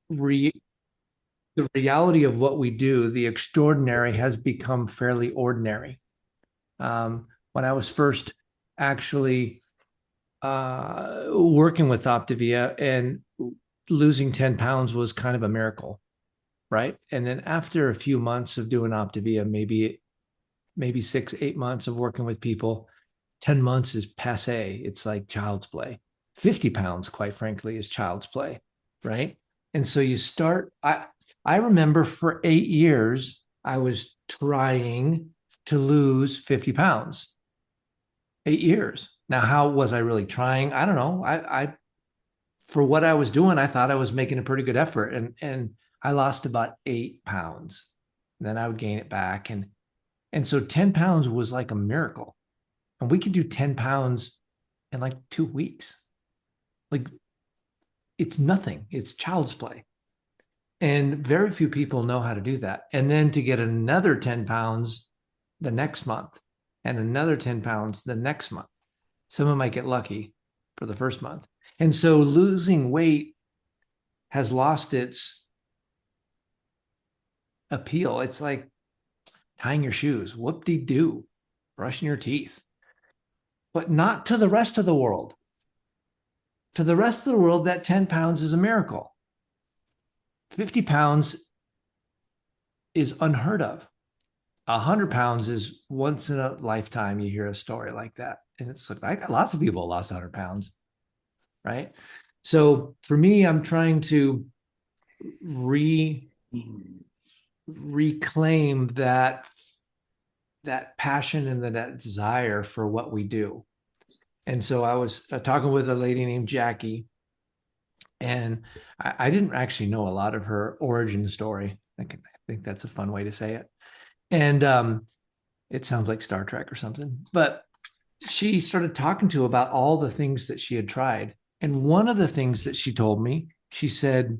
re, the reality of what we do, the extraordinary has become fairly ordinary. When I was first actually working with Optavia, and losing 10 pounds was kind of a miracle, right? And then after a few months of doing Optavia, maybe 6, 8 months of working with people, 10 months is passe. It's like child's play. 50 pounds, quite frankly, is child's play, right? And so you start, I remember for 8 years, I was trying to lose 50 pounds. 8 years. Now, how was I really trying? I don't know. For what I was doing, I thought I was making a pretty good effort, and I lost about 8 pounds. And then I would gain it back, and so 10 pounds was like a miracle. And we could do 10 pounds in like 2 weeks. Like, it's nothing. It's child's play. And very few people know how to do that. And then to get another 10 pounds the next month, and another 10 pounds the next month. Someone might get lucky for the first month. And so losing weight has lost its appeal. It's like tying your shoes, whoop-de-doo, brushing your teeth, but not to the rest of the world. To the rest of the world, that 10 pounds is a miracle. 50 pounds is unheard of. 100 pounds is once in a lifetime you hear a story like that. And it's like, I got lots of people lost 100 pounds, right? So for me, I'm trying to reclaim that passion and that desire for what we do. And so I was talking with a lady named Jackie, and I didn't actually know a lot of her origin story. I think that's a fun way to say it. And it sounds like Star Trek or something. But she started talking to about all the things that she had tried. And one of the things that she told me, she said,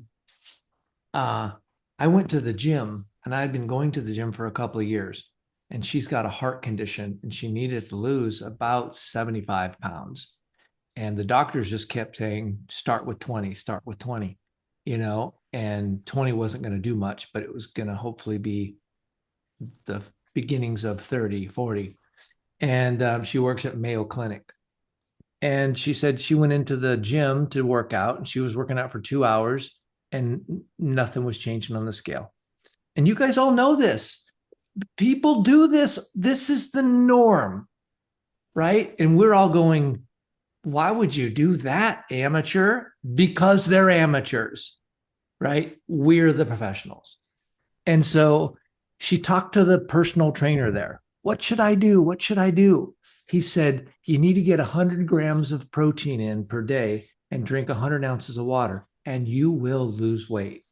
I went to the gym, and I'd been going to the gym for a couple of years. And she's got a heart condition, and she needed to lose about 75 pounds. And the doctors just kept saying, start with 20, start with 20, and 20 wasn't going to do much, but it was going to hopefully be the beginnings of 30, 40. And she works at Mayo Clinic. And she said she went into the gym to work out, and she was working out for 2 hours, and nothing was changing on the scale. And you guys all know this. People do this. This is the norm, right? And we're all going, why would you do that, amateur? Because they're amateurs, right? We're the professionals. And so she talked to the personal trainer there. What should I do? What should I do? He said, you need to get 100 grams of protein in per day and drink 100 ounces of water, and you will lose weight.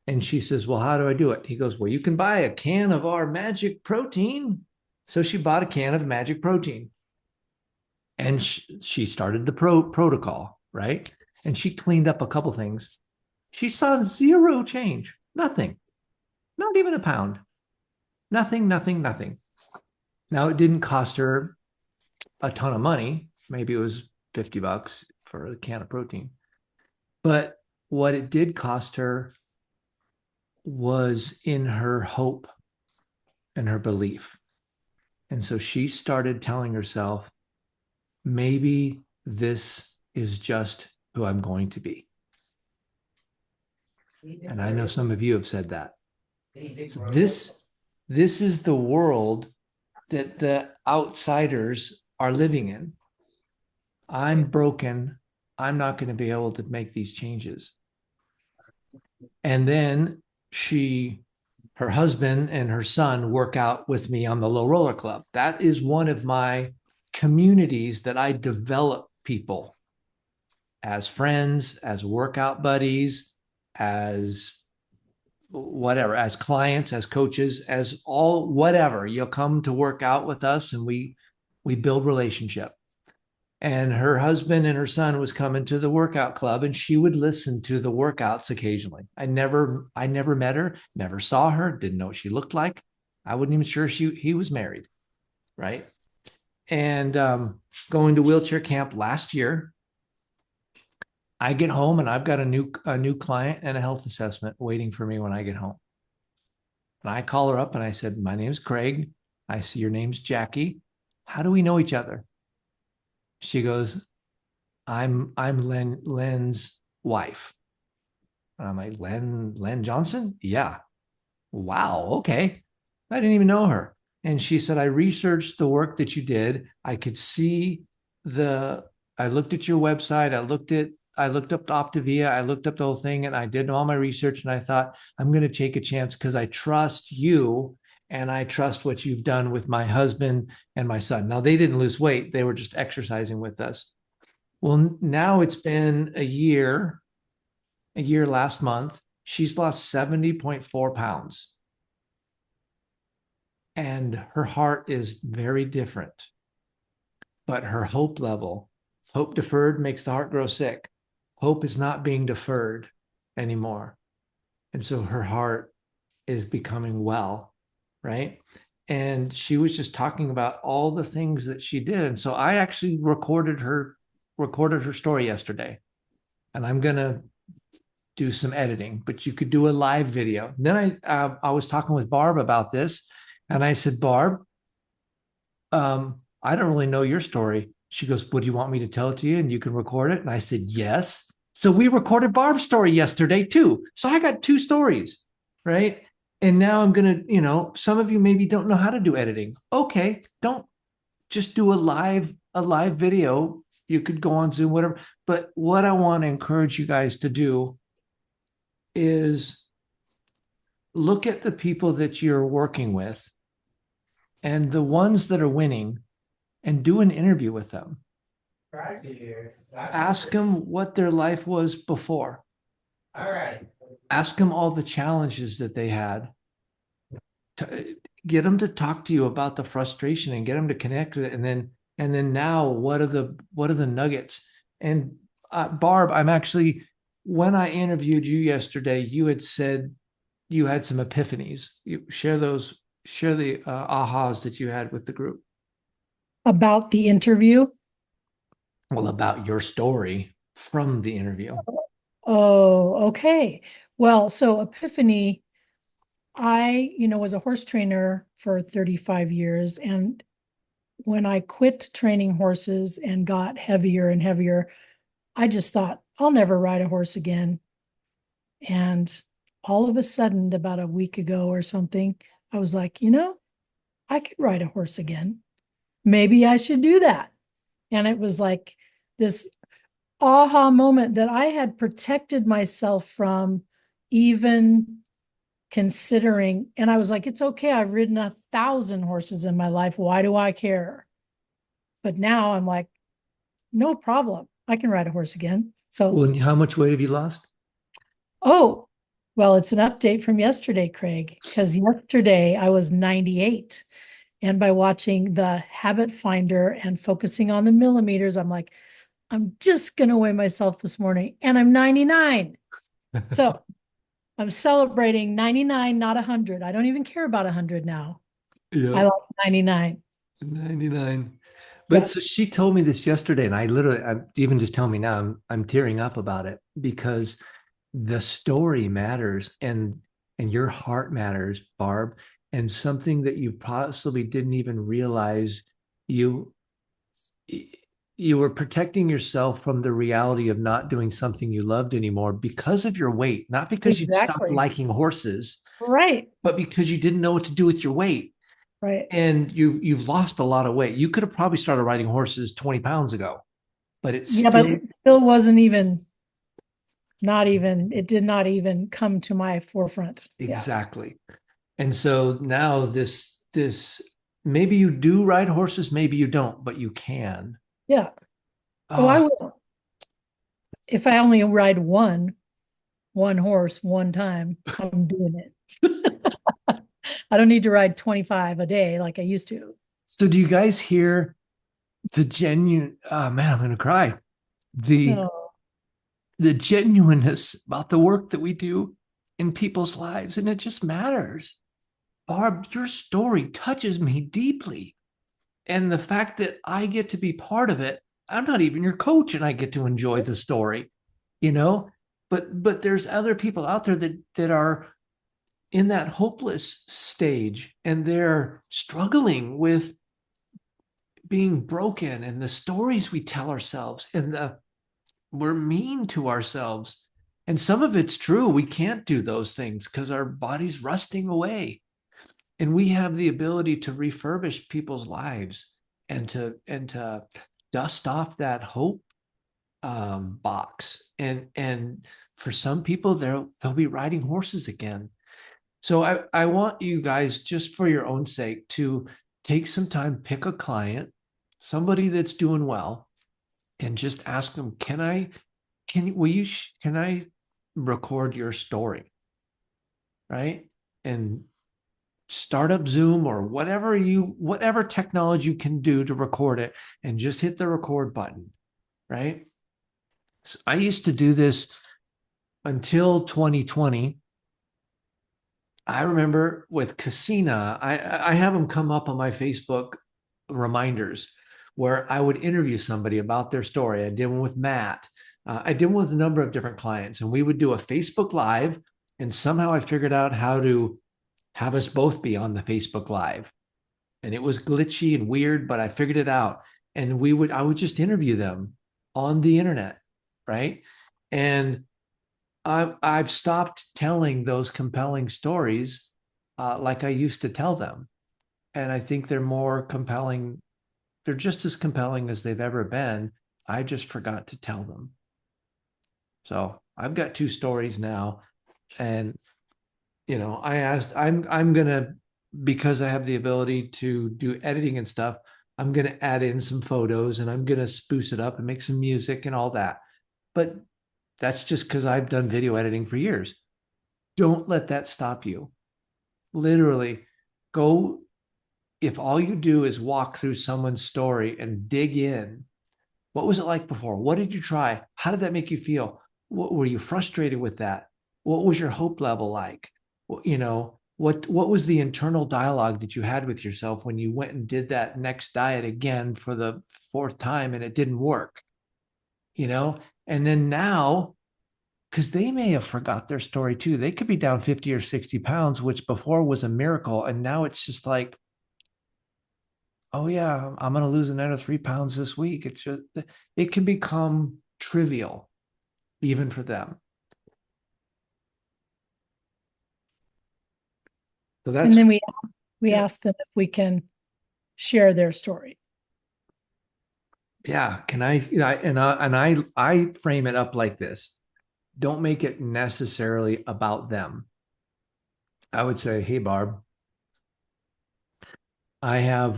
And she says, well, how do I do it? He goes, well, you can buy a can of our magic protein. So she bought a can of magic protein, and she started the protocol, right? And she cleaned up a couple things. She saw zero change, nothing, not even a pound, nothing, nothing, nothing. Now, it didn't cost her a ton of money. Maybe it was $50 for a can of protein. But what it did cost her was in her hope and her belief. And so she started telling herself, maybe this is just who I'm going to be. And I know some of you have said that. So this is the world that the outsiders are living in. I'm broken. I'm not going to be able to make these changes. And then her husband and her son work out with me on the Low Roller Club. That is one of my communities that I develop people as friends, as workout buddies, as whatever, as clients, as coaches, as all whatever. You'll come to work out with us, and we build relationship. And her husband and her son was coming to the workout club, and she would listen to the workouts occasionally. I never met her, never saw her, didn't know what she looked like. I wasn't even sure he was married, right? And going to wheelchair camp last year, I get home and I've got a new client and a health assessment waiting for me when I get home. And I call her up and I said, "My name's Craig. I see your name's Jackie. How do we know each other?" She goes, I'm Len's wife. And I'm like, Len Johnson? Yeah. Wow. Okay. I didn't even know her. And she said, I researched the work that you did. I could see the, I looked at your website. I looked up Optavia. I looked up the whole thing and I did all my research. And I thought, I'm going to take a chance because I trust you and I trust what you've done with my husband and my son. Now, they didn't lose weight. They were just exercising with us. Well, now it's been a year last month. She's lost 70.4 pounds and her heart is very different, but her hope level, hope deferred makes the heart grow sick. Hope is not being deferred anymore. And so her heart is becoming well, right? And she was just talking about all the things that she did. And so I actually recorded her story yesterday. And I'm going to do some editing, but you could do a live video. And then I was talking with Barb about this, and I said, Barb, I don't really know your story. She goes, "Would you want me to tell it to you and you can record it?" And I said, "Yes." So we recorded Barb's story yesterday too. So I got two stories, right? And now I'm gonna, some of you maybe don't know how to do editing. Okay, don't just do a live video. You could go on Zoom, whatever. But what I want to encourage you guys to do is look at the people that you're working with and the ones that are winning and do an interview with them. Ask them what their life was before. All right. Ask them all the challenges that they had. Get them to talk to you about the frustration and get them to connect with it. And then now what are the nuggets? And Barb, I'm actually, when I interviewed you yesterday, you had said you had some epiphanies. You share the ahas that you had with the group. About the interview. Well, about your story from the interview. Oh, okay. Well, so Epiphany, I, was a horse trainer for 35 years. And when I quit training horses and got heavier and heavier, I just thought, I'll never ride a horse again. And all of a sudden, about a week ago or something, I was like, I could ride a horse again. Maybe I should do that. And it was like this aha moment that I had protected myself from even considering. And I was like, it's okay. I've ridden 1,000 horses in my life. Why do I care? But now I'm like, no problem. I can ride a horse again. So, Well, and how much weight have you lost? oh, well, it's an update from yesterday, Craig, because yesterday I was 98. And by watching the habit finder and focusing on the millimeters, I'm like, I'm just going to weigh myself this morning and I'm 99. So I'm celebrating 99, not 100. I don't even care about 100 now. Yeah. I like 99. 99. But so Yes. she told me this yesterday, and I'm even just telling me now, I'm tearing up about it because the story matters and your heart matters, Barb, and something that you possibly didn't even realize you you were protecting yourself from the reality of not doing something you loved anymore because of your weight, not because you stopped Exactly. liking horses, Right. but because you didn't know what to do with your weight. Right. And you've lost a lot of weight. You could have probably started riding horses 20 pounds ago, but it's Yeah, but still it still wasn't even, not even, it did not even come to my forefront. Yeah. exactly. And so now this maybe you do ride horses, maybe you don't, but you can. Yeah. Oh, I Oh, will. If I only ride one horse one time, I'm doing it. I don't need to ride 25 a day like I used to. so do you guys hear the genuine, oh man, I'm gonna cry. The Oh, the genuineness about the work that we do in people's lives, and it just matters. Barb, your story touches me deeply. And the fact that I get to be part of it, I'm not even your coach and I get to enjoy the story. you know, but there's other people out there that are in that hopeless stage, and they're struggling with being broken, and the stories we tell ourselves, and the we're mean to ourselves. And some of it's true. We can't do those things because our body's rusting away. And we have the ability to refurbish people's lives and to dust off that hope box. And for some people, they'll be riding horses again. So I want you guys, just for your own sake, to take some time, pick a client, somebody that's doing well, and just ask them, can I record your story? Right. And start up Zoom or whatever technology you can do to record it, and just hit the record button. Right. So I used to do this until 2020. I remember with Casina, I have them come up on my Facebook reminders where I would interview somebody about their story. I did one with Matt. I did one with a number of different clients, and we would do a Facebook Live. And somehow I figured out how to have us both be on the Facebook Live. And it was glitchy and weird, but I figured it out. And I would just interview them on the internet, right? And I've stopped telling those compelling stories like I used to tell them. And I think they're more compelling. They're just as compelling as they've ever been. I just forgot to tell them. So I've got two stories now. And, I'm going to, because I have the ability to do editing and stuff, I'm going to add in some photos, and I'm going to spruce it up and make some music and all that. But that's just because I've done video editing for years. Don't let that stop you. Literally, go. If all you do is walk through someone's story and dig in, what was it like before? What did you try? How did that make you feel? What, were you frustrated with that? What was your hope level like? What was the internal dialogue that you had with yourself when you went and did that next diet again for the fourth time and it didn't work? You know, and then now, because they may have forgot their story too. They could be down 50 or 60 pounds, which before was a miracle. And now it's just like, oh yeah, I'm going to lose another 3 pounds this week. It's just, it can become trivial even for them. So And that's, then we yeah, ask them if we can share their story. yeah. Can I frame it up like this. Don't make it necessarily about them. I would say, hey, Barb, I have,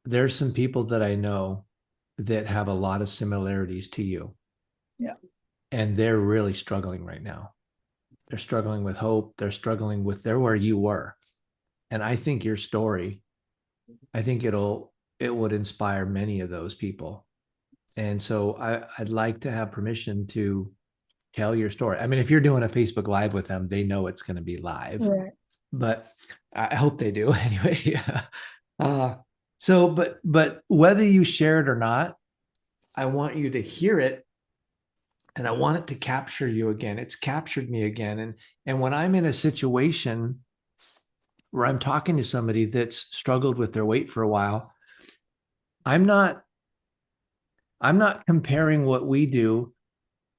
there's some people that I know that have a lot of similarities to you, Yeah. and they're really struggling right now. They're struggling with hope. They're where you were. And I think your story, I think it would inspire many of those people. And so I'd like to have permission to tell your story. I mean, if you're doing a Facebook Live with them, they know it's going to be live, Right. but I hope they do anyway. uh, but whether you share it or not, I want you to hear it, and I want it to capture you again. It's captured me again. And when I'm in a situation where I'm talking to somebody that's struggled with their weight for a while, I'm not I'm not comparing what we do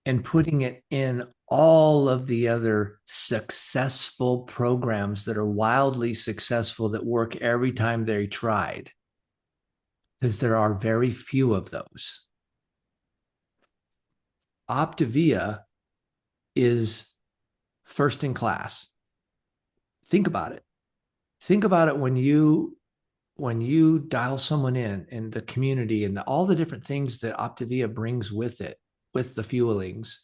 and putting it in all of the other successful programs that are wildly successful that work every time they tried, because there are very few of those. Optavia is first in class. Think about it. Think about it when you dial someone in and the community and all the different things that Optavia brings with it, with the fuelings,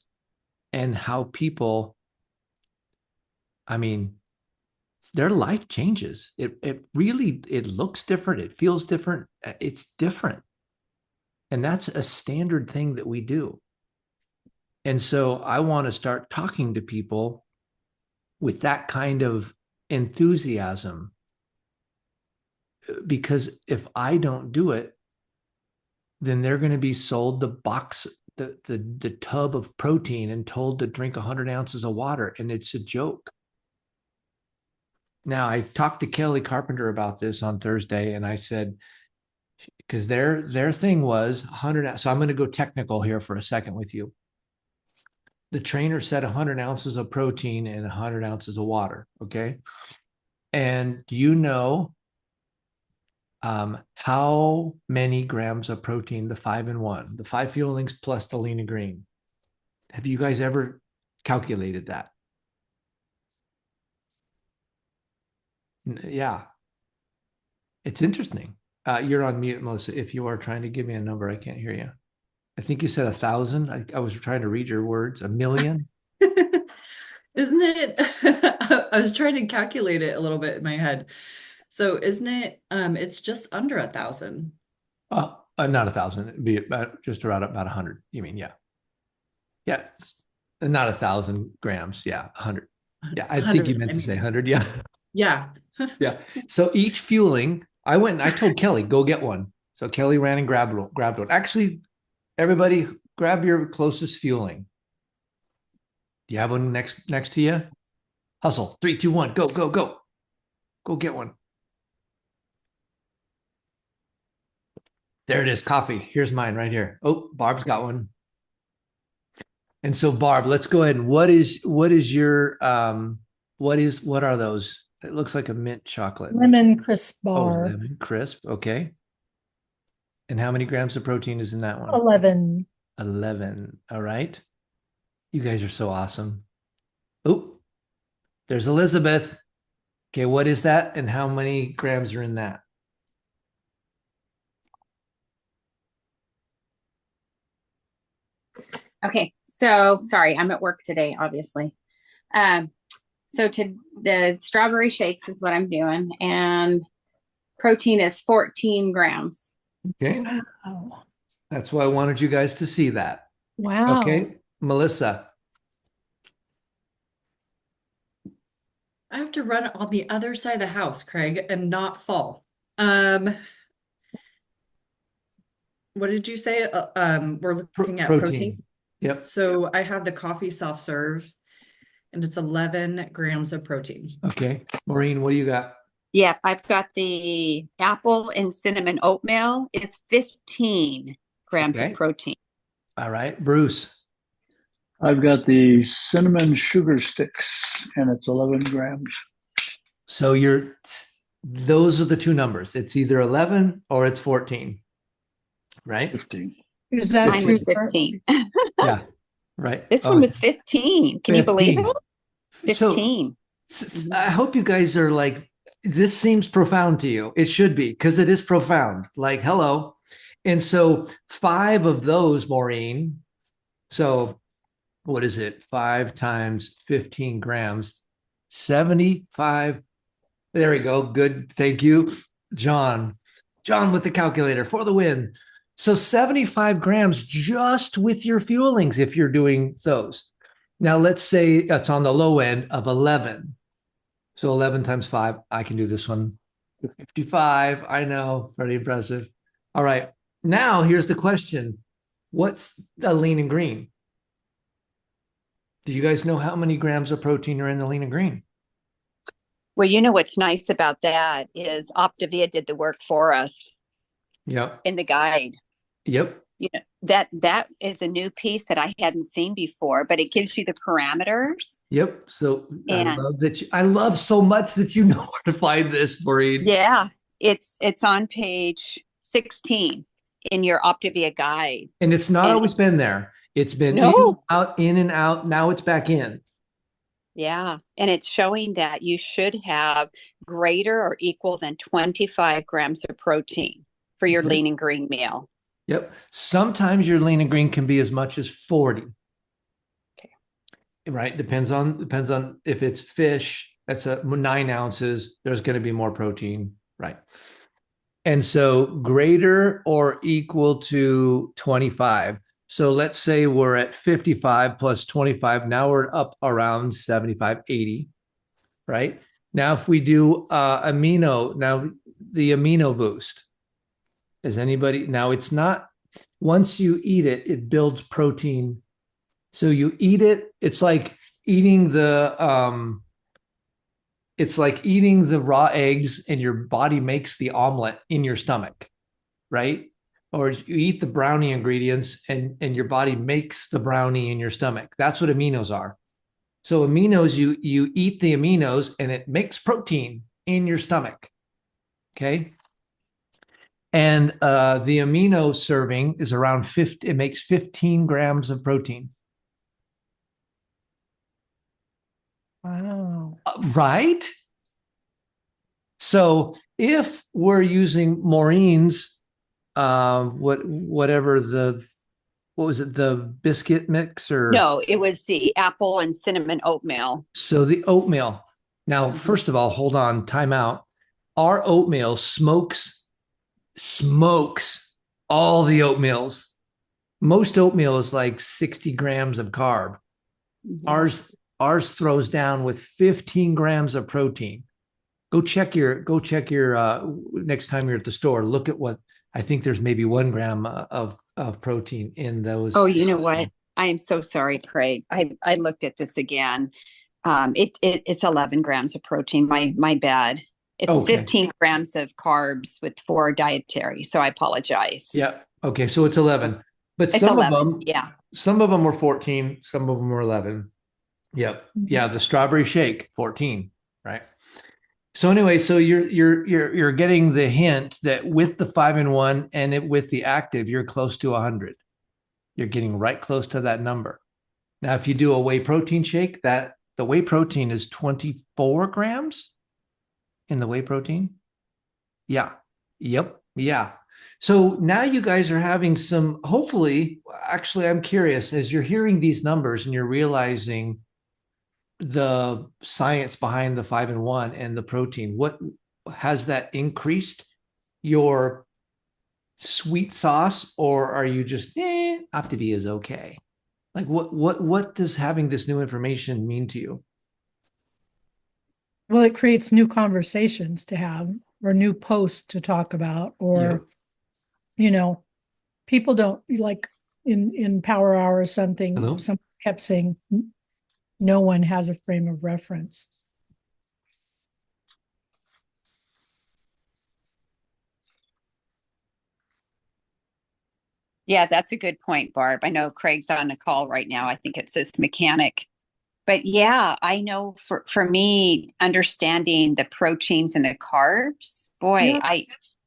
and how people, I mean, their life changes. It really, it looks different. It feels different. It's different. And that's a standard thing that we do. And so I want to start talking to people with that kind of enthusiasm, because if I don't do it, then they're going to be sold the box the tub of protein and told to drink 100 ounces of water, and it's a joke. Now, I talked to Kelly Carpenter about this on Thursday, and I said, because their thing was 100. So I'm going to go technical here for a second with you. The trainer said 100 ounces of protein and 100 ounces of water. Okay. And do you know how many grams of protein the 5-in-1, the 5 fuelings plus the lean and green? Have you guys ever calculated that? Yeah, it's interesting. You're on mute, Melissa. If you are trying to give me a number, I can't hear you. I think you said 1,000. I was trying to read your words. 1,000,000. Isn't it? I was trying to calculate it a little bit in my head. So isn't it? It's just under 1,000. Not 1,000. It'd be about just around about 100. You mean, yeah. Yeah. Not 1,000 grams. Yeah. 100. Yeah. I think you 100. meant to say 100. Yeah. Yeah. Yeah. So each fueling, I went and I told Kelly, go get one. So Kelly ran and grabbed one. Actually, everybody grab your closest fueling. Do you have one next to you? Hustle. 3, 2, 1. Go, go, go. Go get one. There it is. Coffee. Here's mine right here. Oh, Barb's got one. And so Barb, let's go ahead. And what is your what are those? It looks like a mint chocolate. Lemon crisp Oh, bar, lemon crisp. Okay. And how many grams of protein is in that one? 11. 11. All right. You guys are so awesome. Oh, there's Elizabeth. Okay, what is that? And how many grams are in that? Okay, so sorry, I'm at work today, obviously. Um, so to the strawberry shakes is what I'm doing, and protein is 14 grams. Okay. Wow. That's why I wanted you guys to see that. Wow. Okay. Melissa. I have to run on the other side of the house, Craig, and not fall. What did you say? We're looking at protein. Yep. So I have the coffee soft serve, and it's 11 grams of protein. Okay. Maureen, what do you got? Yeah, I've got the apple and cinnamon oatmeal is 15 grams Okay. of protein. All right. Bruce. I've got the cinnamon sugar sticks and it's 11 grams. So those are the two numbers. It's either 11 or it's 14, right? 15. Is that Mine true? was 15. Yeah. Right. This one was 15. Can you believe it? 15. So I hope you guys are like, this seems profound to you. It should be, because it is profound. Like, hello. And so 5 of those, Maureen. So what is it? 5 times 15 grams, 75. There we go. Good. Thank you, John. John with the calculator for the win. So 75 grams just with your fuelings if you're doing those. Now, let's say that's on the low end of 11. So 11 times 5, I can do this one. 55. I know. Pretty impressive. All right. Now, here's the question. What's the lean and green? Do you guys know how many grams of protein are in the lean and green? Well, you know what's nice about that is Optavia did the work for us Yep. in the guide. Yep. You know, that is a new piece that I hadn't seen before, but it gives you the parameters. Yep. So And I love so much that you know where to find this, Maureen. yeah, it's on page 16 in your Optavia guide. And it's not And always been there. It's been No. in and out. Now it's back in. Yeah, and it's showing that you should have greater or equal than 25 grams of protein for your Okay. lean and green meal. Yep. Sometimes your lean and green can be as much as 40. Okay. Right. Depends on if it's fish, that's 9 ounces. There's going to be more protein. Right. And so greater or equal to 25. So let's say we're at 55 plus 25. Now we're up around 75, 80. Right. Now, if we do the amino boost, is anybody now? It's not once you eat it, it builds protein. So you eat it, eating the it's like eating the raw eggs and your body makes the omelet in your stomach, right? Or you eat the brownie ingredients and your body makes the brownie in your stomach. That's what aminos are. So aminos, you eat the aminos and it makes protein in your stomach. Okay. And the amino serving is around 50, it makes 15 grams of protein. Wow. Right? So if we're using Maureen's, whatever what was it, the biscuit mix or? No, it was the apple and cinnamon oatmeal. So the oatmeal. Now, first of all, hold on, time out. Our oatmeal smokes all the oatmeals. Most oatmeal is like 60 grams of carb. Yeah. Ours throws down with 15 grams of protein. Go check your next time you're at the store. Look at what I think there's maybe 1 gram of protein in those. Oh, you know what? I am so sorry, Craig. I looked at this again. It's 11 grams of protein. My bad. It's Okay. 15 grams of carbs with 4 dietary. So I apologize. Yeah. Okay. So it's 11, but It's some 11. of them, Yeah. some of them were 14, some of them were 11. Yep. Yeah. The strawberry shake, 14. Right. So anyway, so you're getting the hint that with the 5-in-1 and with the active, you're close to 100. You're getting right close to that number. Now, if you do a whey protein shake, the whey protein is 24 grams in the whey protein. Yeah. Yep. Yeah. So now you guys are having some, hopefully, actually, I'm curious as you're hearing these numbers and you're realizing the science behind the 5-in-1 and the protein, what has that increased your sweet sauce, or are you just Optivia is okay? Like what does having this new information mean to you? Well, it creates new conversations to have or new posts to talk about, or, people don't like in Power Hour or something. Hello? Someone kept saying no one has a frame of reference. Yeah, that's a good point, Barb. I know Craig's on the call right now. I think it's this mechanic. But yeah, I know for me, understanding the proteins and the carbs, boy, Yeah.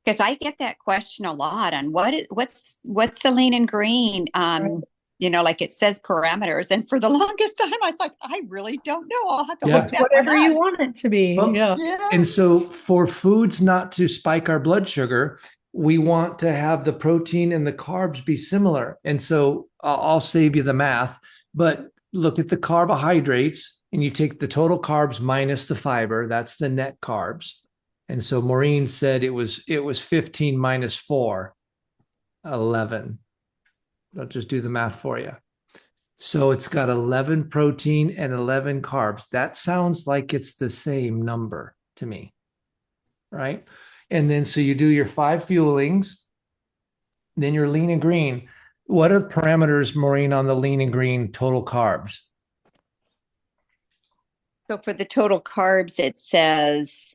because I get that question a lot on what's the lean and green. Right. Like it says parameters. And for the longest time, I was like, I really don't know. I'll have to Yeah. look that Whatever one you up. want it to be. Well, Yeah. Yeah. And so for foods not to spike our blood sugar, we want to have the protein and the carbs be similar. And so I'll save you the math, but look at the carbohydrates and you take the total carbs minus the fiber. That's the net carbs. And so Maureen said it was 15 minus 4, 11. I'll just do the math for you. So it's got 11 protein and 11 carbs. That sounds like it's the same number to me, right? And then so you do your 5 fuelings, then your lean and green. What are the parameters, Maureen, on the lean and green total carbs? So for the total carbs, it says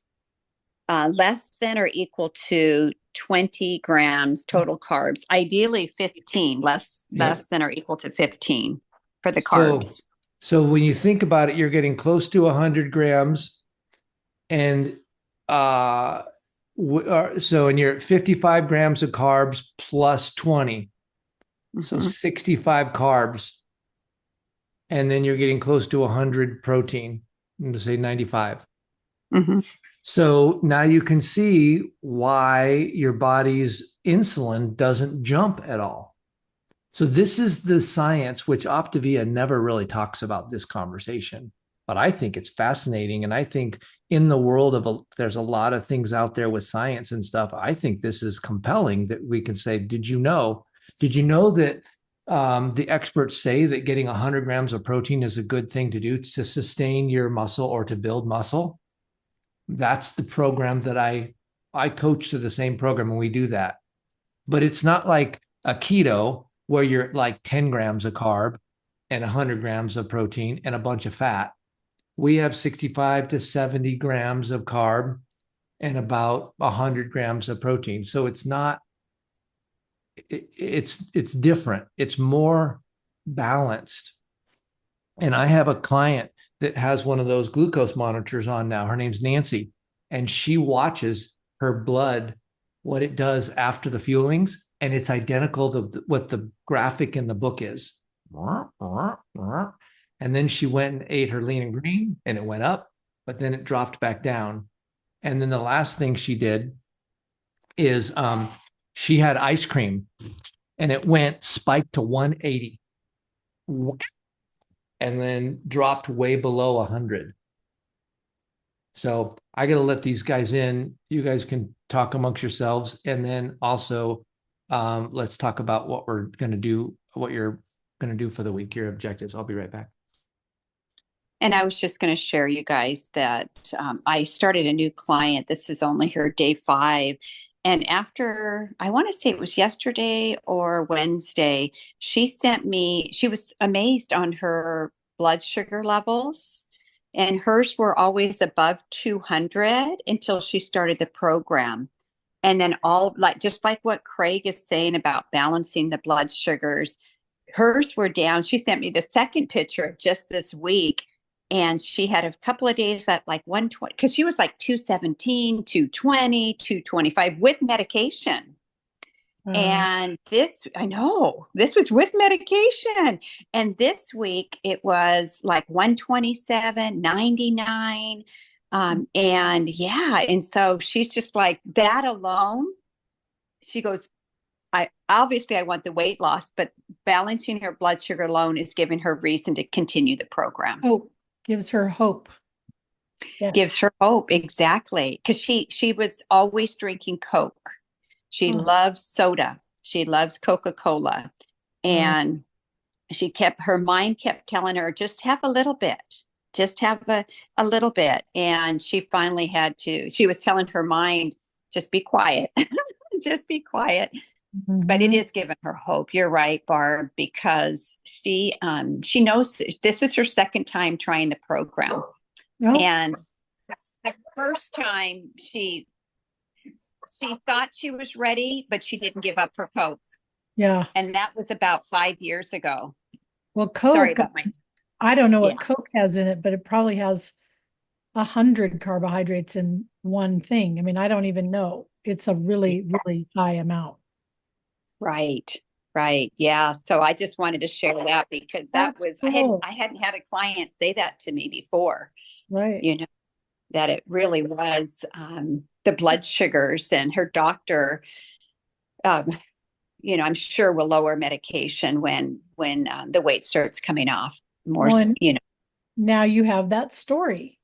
less than or equal to 20 grams total carbs. Ideally 15, less than or equal to 15 for the carbs. So when you think about it, you're getting close to 100 grams. And so and you're at 55 grams of carbs plus 20. So 65 carbs. And then you're getting close to 100 protein. I'm going to say 95. So now you can see why your body's insulin doesn't jump at all. So this is the science, which Optavia never really talks about this conversation, but I think it's fascinating. And I think in the world there's a lot of things out there with science and stuff. I think this is compelling that we can say, did you know that the experts say that getting 100 grams of protein is a good thing to do to sustain your muscle or to build muscle? That's the program that I coach to the same program and we do that. But it's not like a keto where you're like 10 grams of carb and 100 grams of protein and a bunch of fat. We have 65 to 70 grams of carb and about 100 grams of protein. So it's not, it's different. It's more balanced. And I have a client that has one of those glucose monitors on now. Her name's Nancy, and she watches her blood, what it does after the fuelings, and it's identical to what the graphic in the book is. And then she went and ate her lean and green, and it went up, but then it dropped back down. And then the last thing she did is she had ice cream, and it went spiked to 180 and then dropped way below 100. So I got to let these guys in. You guys can talk amongst yourselves. And then also, let's talk about what we're going to do, what you're going to do for the week, your objectives. I'll be right back. And I was just going to share, you guys, that I started a new client. This is only her day 5. And after, I want to say it was yesterday or Wednesday, she sent me, she was amazed on her blood sugar levels. And hers were always above 200 until she started the program. And then just like what Craig is saying about balancing the blood sugars, hers were down. She sent me the second picture just this week. And she had a couple of days at like 120, because she was like 217, 220, 225 with medication. And I know this was with medication. And this week it was like 127, 99. And yeah. And so she's just like that alone. She goes, I want the weight loss, but balancing her blood sugar alone is giving her reason to continue the program. Oh, gives her hope. Yes. Gives her hope. Exactly. Because she was always drinking Coke. She loves soda. She loves Coca-Cola. And her mind kept telling her, just have a little bit. Just have a little bit. And she finally she was telling her mind, just be quiet. Just be quiet. But it is giving her hope. You're right, Barb, because she knows this is her second time trying the program. And the first time she thought she was ready, but she didn't give up her Coke. Yeah. And that was about 5 years ago. Well, Coke, sorry about I don't know what Coke has in it, but it probably has 100 carbohydrates in one thing. I mean, I don't even know. It's a really, really high amount. Right. Yeah. So I just wanted to share that because that was, I hadn't had a client say that to me before. Right. You know, that it really was the blood sugars, and her doctor, I'm sure will lower medication when the weight starts coming off more, Now you have that story.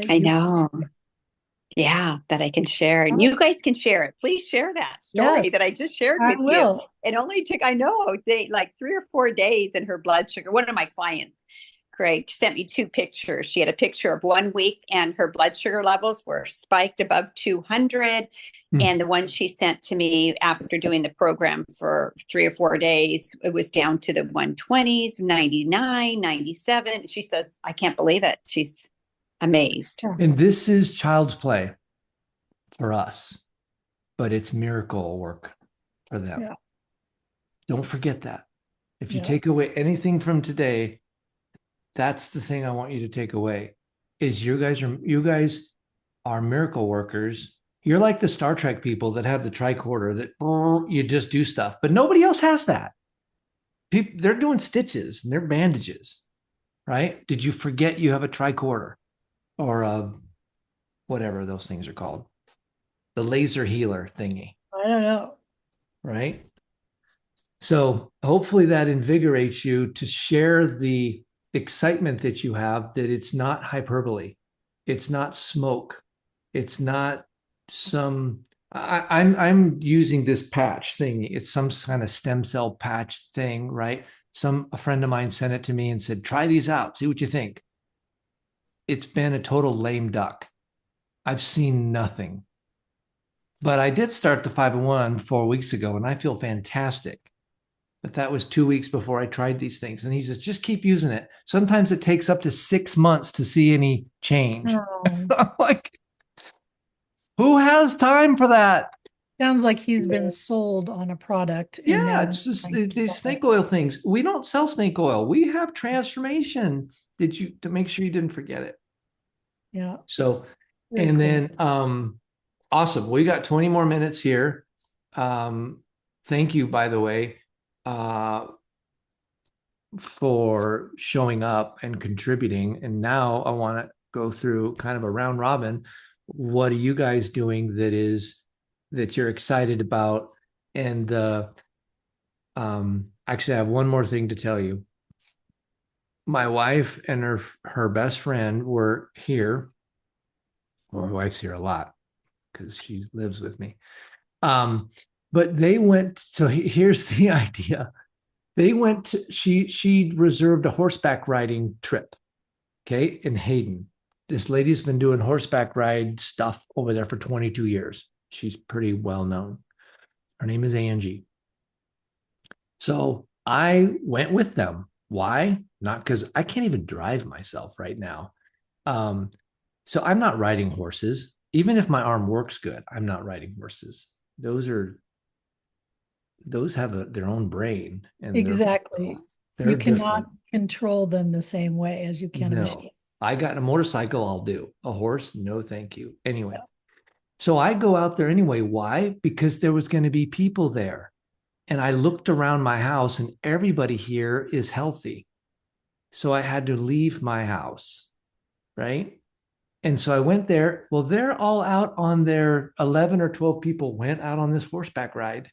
I know. Yeah, that I can share. And you guys can share it. Please share that story that I just shared with you. It only took, like 3 or 4 days, and her blood sugar. One of my clients, Craig, sent me 2 pictures. She had a picture of 1 week and her blood sugar levels were spiked above 200. And the one she sent to me after doing the program for 3 or 4 days, it was down to the 120s, 99, 97. She says, I can't believe it. She's amazed. And this is child's play for us, but it's miracle work for them. Yeah. Don't forget that. If you take away anything from today, that's the thing I want you to take away is you guys are miracle workers. You're like the Star Trek people that have the tricorder that you just do stuff, but nobody else has that. They're doing stitches and they're bandages, right? Did you forget you have a tricorder? Or whatever those things are called, the laser healer thingy. I don't know. Right? So hopefully that invigorates you to share the excitement that you have, that it's not hyperbole. It's not smoke. It's not I'm using this patch thing. It's some kind of stem cell patch thing, right? A friend of mine sent it to me and said, try these out, see what you think. It's been a total lame duck. I've seen nothing. But I did start the 5-in-1 4 weeks ago, and I feel fantastic. but that was 2 weeks before I tried these things. And he says, just keep using it. Sometimes it takes up to 6 months to see any change. Oh, I'm like, who has time for that? sounds like he's been sold on a product and Yeah, now it's just trying to these sell it. snake oil things. We don't sell snake oil. We have transformation to make sure you didn't forget it. Yeah. So, Very and cool. then awesome. We got 20 more minutes here. Thank you, by the way, for showing up and contributing. And now I want to go through kind of a round robin. What are you guys doing that you're excited about? And actually, I have one more thing to tell you. My wife and her best friend were here. Well, my wife's here a lot because she lives with me. But they went. So here's the idea. They went to she reserved a horseback riding trip, okay, in Hayden. This lady's been doing horseback ride stuff over there for 22 years. She's pretty well known. Her name is Angie. So I went with them. Why? Not because I can't even drive myself right now. Um, so I'm not riding horses. Even if my arm works good, I'm not riding horses. Those have their own brain and Exactly. they're You cannot different. control them the same way as you can a No, machine. I got a motorcycle, I'll do. A horse, no, thank you. Anyway, so I go out there anyway. Why? Because there was going to be people there. And I looked around my house and everybody here is healthy. So I had to leave my house, right? And so I went there. Well, they're all out on their 11 or 12 people went out on this horseback ride.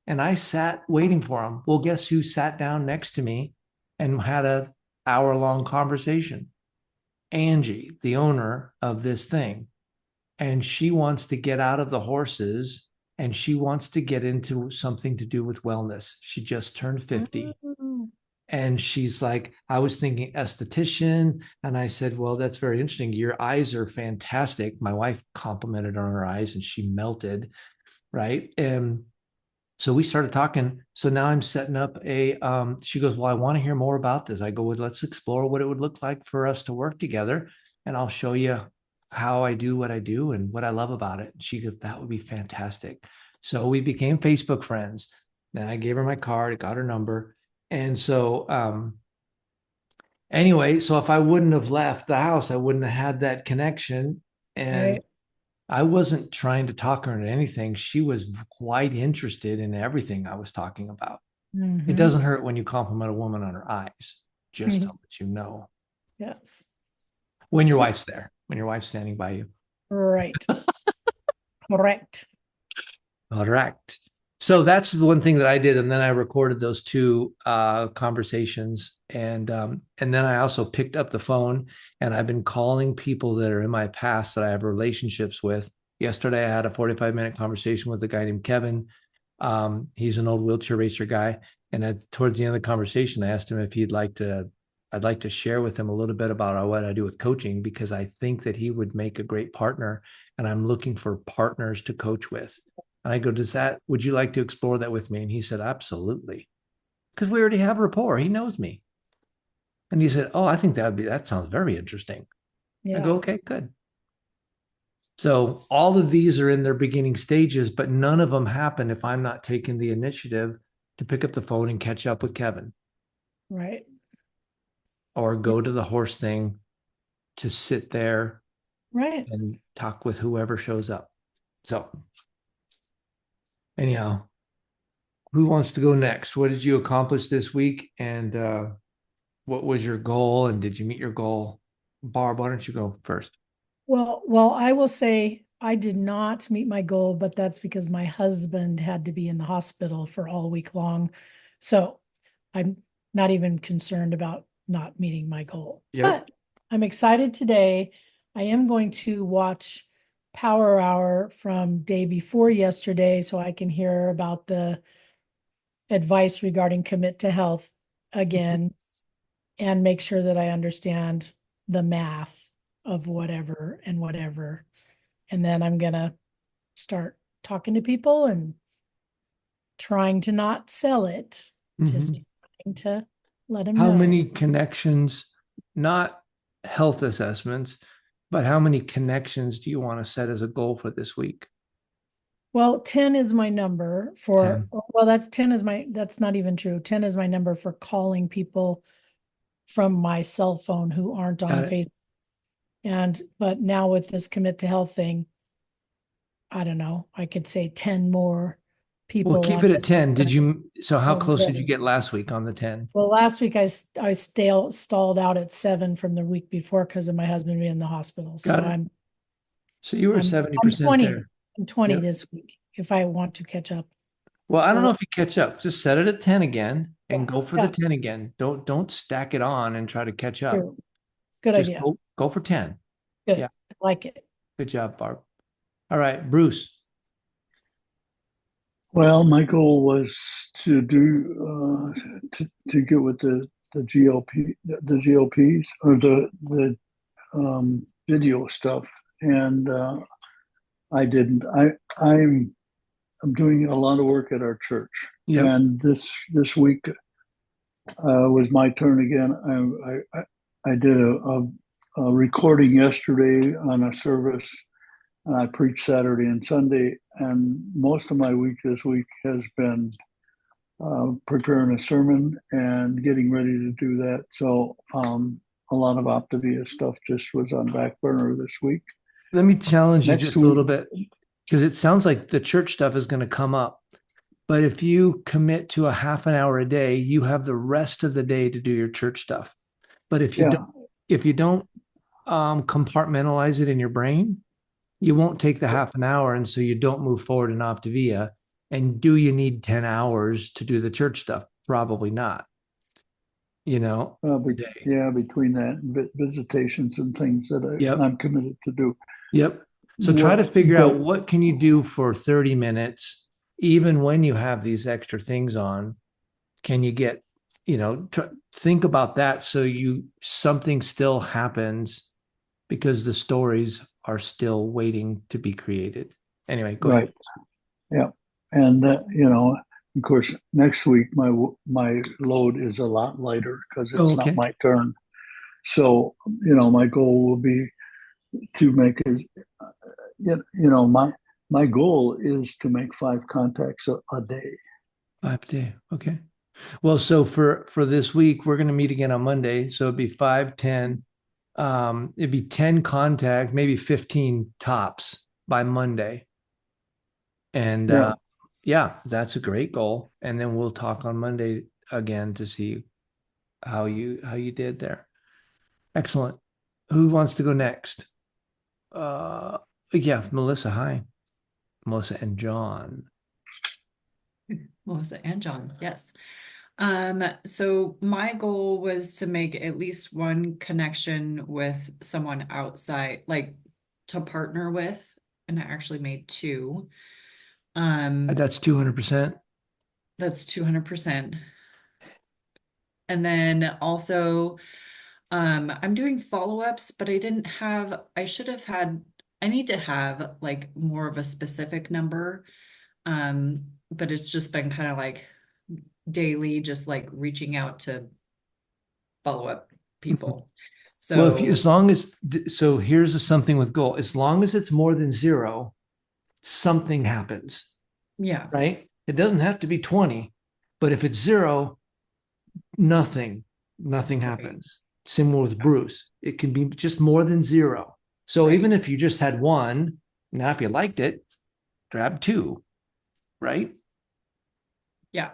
And I sat waiting for them. Well, guess who sat down next to me and had a hour-long conversation? Angie, the owner of this thing. And she wants to get out of the horses and she wants to get into something to do with wellness. She just turned 50. Oh, And she's like, I was thinking esthetician. And I said, well, that's very interesting. Your eyes are fantastic. My wife complimented on her eyes and she melted. Right. And so we started talking. So now I'm setting up she goes, well, I want to hear more about this. I go, well, let's explore what it would look like for us to work together. And I'll show you how I do what I do and what I love about it. And she goes, that would be fantastic. So we became Facebook friends. Then I gave her my card, got her number. And so, anyway, so if I wouldn't have left the house, I wouldn't have had that connection. And right. I wasn't trying to talk her into anything. She was quite interested in everything I was talking about. It Mhm. doesn't hurt when you compliment a woman on her eyes, just to let you know. Yes. When your wife's there, when your wife's standing by you. Right. Correct. Correct. So that's the one thing that I did, and then I recorded those two conversations, and then I also picked up the phone, and I've been calling people that are in my past that I have relationships with. Yesterday, I had a 45-minute conversation with a guy named Kevin. He's an old wheelchair racer guy, and towards the end of the conversation, I asked him if I'd like to share with him a little bit about what I do with coaching because I think that he would make a great partner, and I'm looking for partners to coach with. And I go, would you like to explore that with me? And he said, absolutely. Because we already have rapport. He knows me. And he said, oh, I think that sounds very interesting. I go, Yeah. okay, good. So all of these are in their beginning stages, but none of them happen if I'm not taking the initiative to pick up the phone and catch up with Kevin Right. or go to the horse thing to sit there Right. and talk with whoever shows up. So anyhow, who wants to go next? What did you accomplish this week? And what was your goal? And did you meet your goal? Barb, why don't you go first? Well, I will say I did not meet my goal, but that's because my husband had to be in the hospital for all week long. So I'm not even concerned about not meeting my goal. Yep. But I'm excited today. I am going to watch Power Hour from day before yesterday so I can hear about the advice regarding commit to health again and make sure that I understand the math of whatever and whatever. And then I'm going to start talking to people and trying to not sell it just Mhm. trying to let him How know. many connections, not health assessments, but how many connections do you want to set as a goal for this week? Well, 10 is my number for, 10. well, that's 10 is my, that's not even true. 10 is my number for calling people from my cell phone who aren't on Got it. Facebook. And, but now with this commit to health thing, I don't know, I could say 10 more Well, people keep on it at this. 10. So how Oh, close did you good. get last week on the 10? Well, last week I stalled out at 7 from the week before because of my husband being in the hospital. So Got it. So you were I'm 70% 20. there. I'm 20 Yep. this week if I want to catch up. Well, I don't know Well, if you catch up. Just set it at 10 again and go for the yeah, 10 again. Don't stack it on and try to catch up. true. Good Just idea. go for 10. Good. Yeah. I like it. Good job, Barb. All right, Bruce. Well, my goal was to do to get with the GLPs or the video stuff, and I didn't. I'm doing a lot of work at our church, Yep. and this week was my turn again. I did a recording yesterday on a service, and I preached Saturday and Sunday. And most of my week this week has been preparing a sermon and getting ready to do that. So a lot of Optavia stuff just was on back burner this week. Let me challenge you Next just a week, little bit because it sounds like the church stuff is going to come up. But if you commit to a half an hour a day, you have the rest of the day to do your church stuff. But yeah, if you don't compartmentalize it in your brain, you won't take the half an hour, and so you don't move forward in Optavia. And do you need 10 hours to do the church stuff? Probably not. You know, yeah, between that and visitations and things that yep, I'm committed to do. yep. So try to figure out But what can you do for 30 minutes, even when you have these extra things on. Can you get, think about that so something still happens because the stories are still waiting to be created. Anyway, go ahead. right, yeah, and of course, next week my load is a lot lighter because Oh, it's not okay. my turn. So my goal will be to make as my goal is to make 5 contacts a day. 5 day. Okay. Well, so for this week, we're going to meet again on Monday. So it'd be 5, 10. It'd be 10 contact, maybe 15 tops by Monday. And Yeah, yeah, that's a great goal. And then we'll talk on Monday again to see how you did there. Excellent. Who wants to go next? Yeah, Melissa. Hi. Melissa and John. Melissa and John, yes. So my goal was to make at least one connection with someone outside, like to partner with, and I actually made two. That's 200%. That's 200%. And then also, I'm doing follow-ups, but I should have had, I need to have like more of a specific number. But it's just been kind of like daily, just like reaching out to follow up people. Well, So as long as, so here's something with goal. As long as it's more than 0, something happens, yeah, right? It doesn't have to be 20, but if it's 0, nothing right. happens. Similar with Bruce. It can be just more than 0. So Right. even if you just had 1, now if you liked it, grab 2, right? Yeah.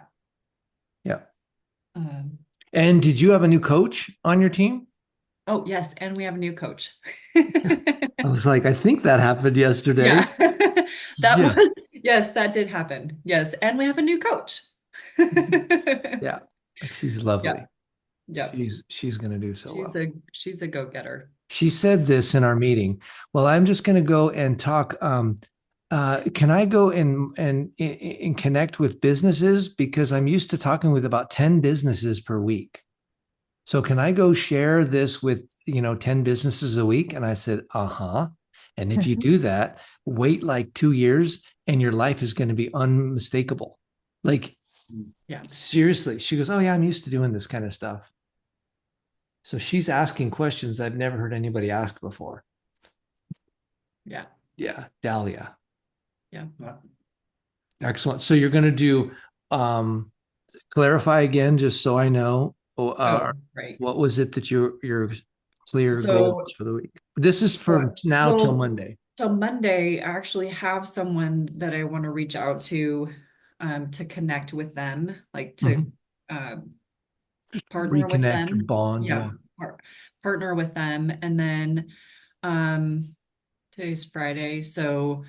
Yeah. Um, And did you have a new coach on your team? oh yes, and we have a new coach. I was like, I think that happened yesterday. Yeah. That Yeah. was, yes, that did happen. Yes, and we have a new coach. Yeah. She's lovely. Yeah. Yeah. She's going to do so well. She's a go-getter. She said this in our meeting. Well, I'm just going to go and talk. Can I go and connect with businesses because I'm used to talking with about 10 businesses per week. So can I go share this with 10 businesses a week? And I said, uh-huh. And if you do that, wait like 2 years, and your life is going to be unmistakable. Like Yeah. Seriously. She goes, oh yeah, I'm used to doing this kind of stuff. So she's asking questions I've never heard anybody ask before. Yeah. Yeah, Dahlia. Yeah. Excellent. So you're going to do clarify again, just so I know. Oh, right. What was it that your clear goal So, was for the week? This is from now till well, Monday. so Monday, I actually have someone that I want to reach out to connect with them, like to Mhm. um, partner with Reconnect or them. bond. Yeah, Yeah. partner with them, and then today's Friday, so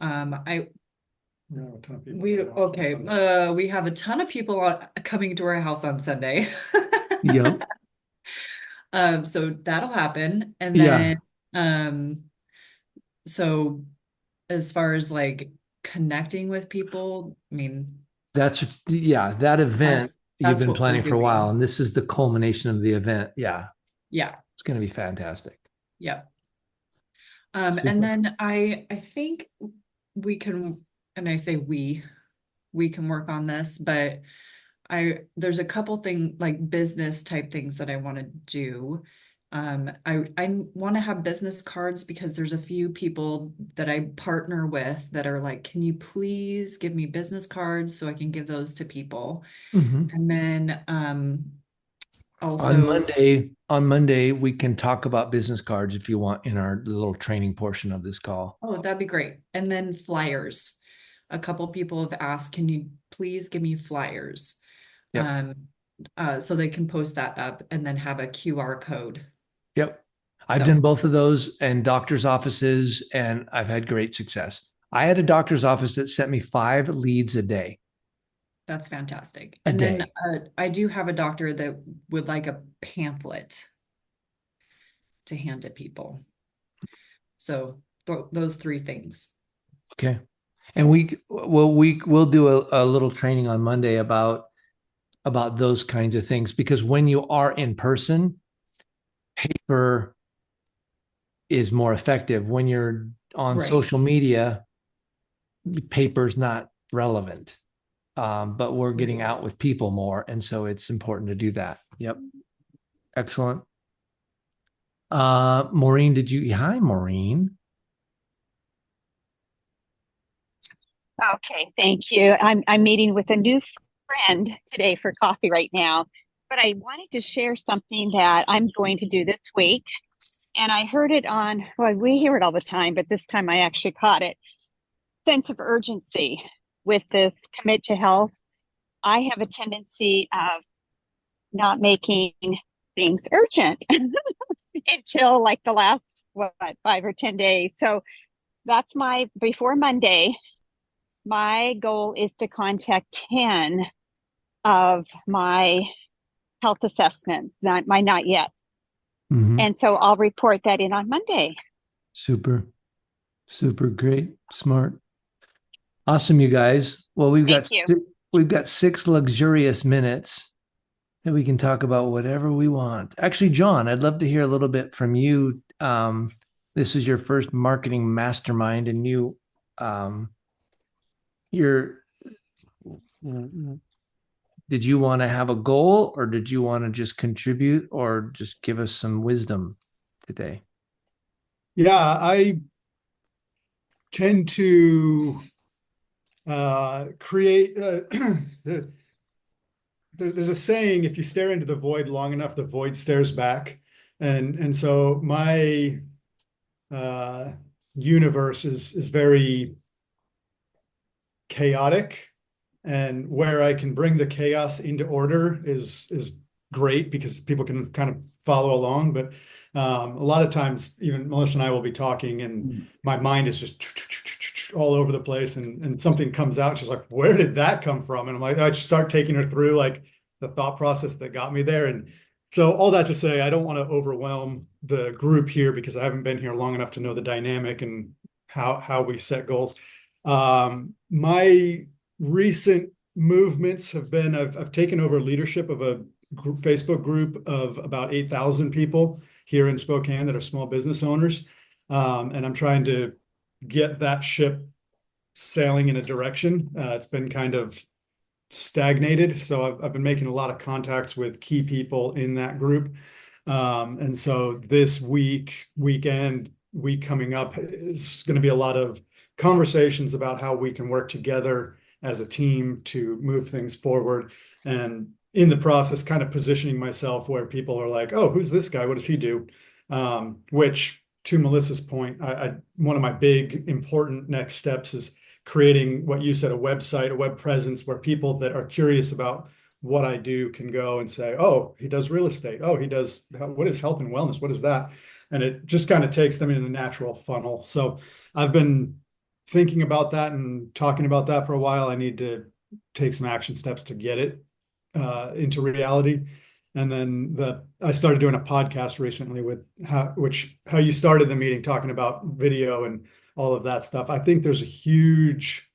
I No, a ton of people we coming out on okay, Sunday. we have a ton of people coming to our house on Sunday. Yep. So that'll happen, and Yeah. then um, so as far as like connecting with people, I mean, That event you've that's been what we're planning for a while, doing. and this is the culmination of the event. Yeah, Yeah, it's going to be fantastic. yeah. And Super. then I think we can, and I say we can work on this, but there's a couple thing like business type things that I want to do. I want to have business cards because there's a few people that I partner with that are like, can you please give me business cards so I can give those to people? Mhm. And then On also, Monday, we can talk about business cards if you want in our little training portion of this call. oh, that'd be great. And then flyers. A couple people have asked, can you please give me flyers? Yep. So they can post that up and then have a QR code. Yep. I've So done both of those in doctor's offices, and I've had great success. I had a doctor's office that sent me 5 leads a day. that's fantastic. A And then day. I do have a doctor that would like a pamphlet to hand to people. So those three things. Okay. And we'll do a little training on Monday about those kinds of things, because when you are in person, paper is more effective. When you're on Right. social media, paper's not relevant. But we're getting out with people more, and so it's important to do that. Yep. Excellent. Maureen, hi, Maureen. Okay, thank you. I'm meeting with a new friend today for coffee right now, but I wanted to share something that I'm going to do this week. And I heard it on, well, we hear it all the time, but this time I actually caught it. Sense of urgency with this commit to health. I have a tendency of not making things urgent until like the last, what, 5 or 10 days. So that's before Monday, my goal is to contact 10 of my health assessments, not yet. Mhm. And so I'll report that in on Monday. Super, super great, smart, awesome, you guys. Well, Thank you. we've got 6 luxurious minutes that we can talk about whatever we want. Actually, John, I'd love to hear a little bit from you. This is your first marketing mastermind, and you're did you want to have a goal, or did you want to just contribute, or just give us some wisdom today? Yeah, I tend to create. There's a saying: if you stare into the void long enough, the void stares back. And so my uh, universe is very chaotic, and where I can bring the chaos into order is great because people can kind of follow along. But a lot of times, even Melissa and I will be talking, and my mind is just all over the place, and something comes out. She's like, "Where did that come from?" And I'm like, I just start taking her through like the thought process that got me there. And so all that to say, I don't want to overwhelm the group here because I haven't been here long enough to know the dynamic and how we set goals. My recent movements have been I've taken over leadership of a Facebook group of about 8,000 people here in Spokane that are small business owners. And I'm trying to get that ship sailing in a direction. It's been kind of stagnated. So I've been making a lot of contacts with key people in that group. And so this week coming up is going to be a lot of conversations about how we can work together as a team to move things forward. And in the process, kind of positioning myself where people are like, oh, who's this guy? What does he do? Which, to Melissa's point, one of my big important next steps is creating what you said, a website, a web presence where people that are curious about what I do can go and say, oh, he does real estate. Oh, what is health and wellness? What is that? And it just kind of takes them in a natural funnel. So I've been thinking about that and talking about that for a while. I need to take some action steps to get it into reality. And then I started doing a podcast recently with how you started the meeting talking about video and all of that stuff. I think there's a huge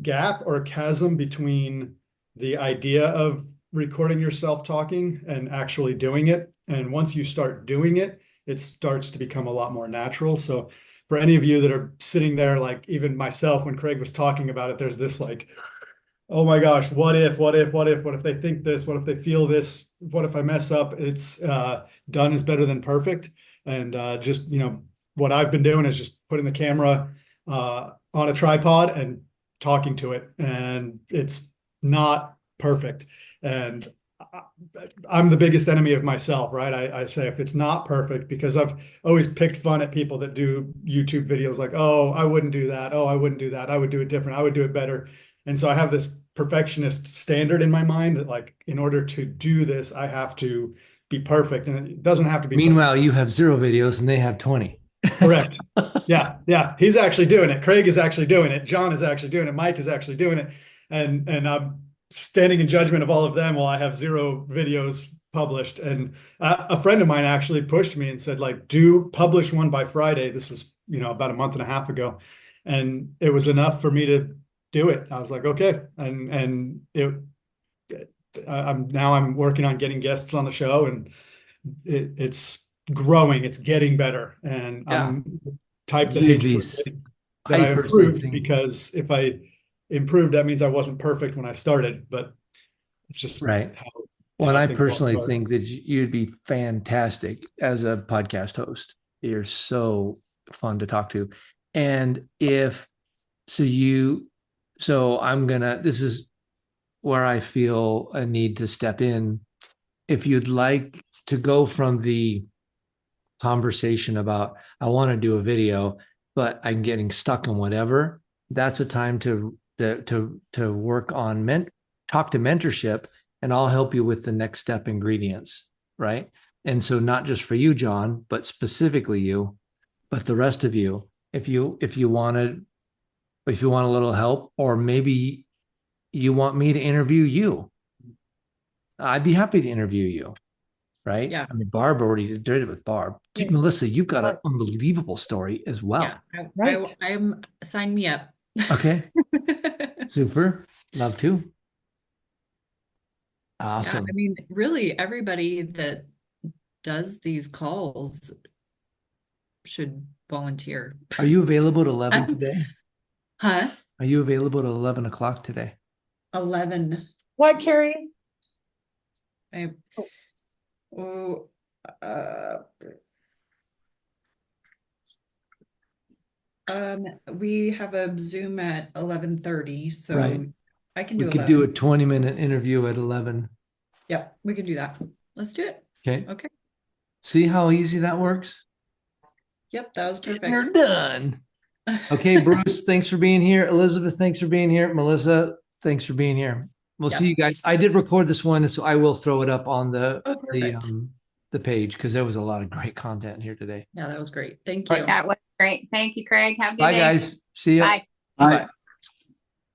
gap or chasm between the idea of recording yourself talking and actually doing it. And once you start doing it, it starts to become a lot more natural. So for any of you that are sitting there, like even myself, when Craig was talking about it, there's this like, oh my gosh, what if they think this, what if they feel this, what if I mess up? It's done is better than perfect. And just, what I've been doing is just putting the camera on a tripod and talking to it. And it's not perfect. And I'm the biggest enemy of myself, right? I say if it's not perfect, because I've always picked fun at people that do YouTube videos like, oh, I wouldn't do that. Oh, I wouldn't do that. I would do it different. I would do it better. And so I have this perfectionist standard in my mind that like, in order to do this, I have to be perfect. And it doesn't have to be Meanwhile, perfect. you have 0 videos and they have 20. Correct. Yeah. Yeah. He's actually doing it. Craig is actually doing it. John is actually doing it. Mike is actually doing it. And I'm standing in judgment of all of them while I have 0 videos published. And a friend of mine actually pushed me and said, like, do publish one by Friday. This was, about a month and a half ago. And it was enough for me to do it. I was like, okay. And I'm working on getting guests on the show, and it's growing. It's getting better. And Yeah. I'm the type that You'd hates be, to admit that I I personally improved, think, because if I improved, that means I wasn't perfect when I started, but it's just right. how Well, and I things all personally start. think that you'd be fantastic as a podcast host. You're so fun to talk to. And this is where I feel a need to step in. If you'd like to go from the conversation about, I want to do a video, but I'm getting stuck in whatever, that's a time to work on talk to mentorship, and I'll help you with the next step ingredients, right? And so not just for you, John, but specifically you, but the rest of you, if you want a little help, or maybe you want me to interview you, I'd be happy to interview you, right? Yeah. I mean, Barb already did it with Barb. Yeah. Melissa, you've got an unbelievable story as well. Yeah. Right. I'm sign me up. Okay. Super. Love to. Yeah, Awesome. I mean, really, everybody that does these calls should volunteer. Are you available at 11 today? Huh? Are you available at 11 o'clock today? 11. What, Carrie? I, oh, uh, we have a Zoom at 11:30, so Right. I can We do could 11. do a 20-minute interview at 11. Yep, we can do that. Let's do it. Okay. Okay. See how easy that works? Yep, that was Getting her perfect. done. Okay, Bruce, thanks for being here. Elizabeth, thanks for being here. Melissa, thanks for being here. We'll Yep. see you guys. I did record this one, so I will throw it up on Oh, perfect. the page, because there was a lot of great content here today. Yeah, that was great. Thank All you. right. That was great. Thank you, Craig. Have a good Bye, day. guys. See ya. Bye. Bye. Bye.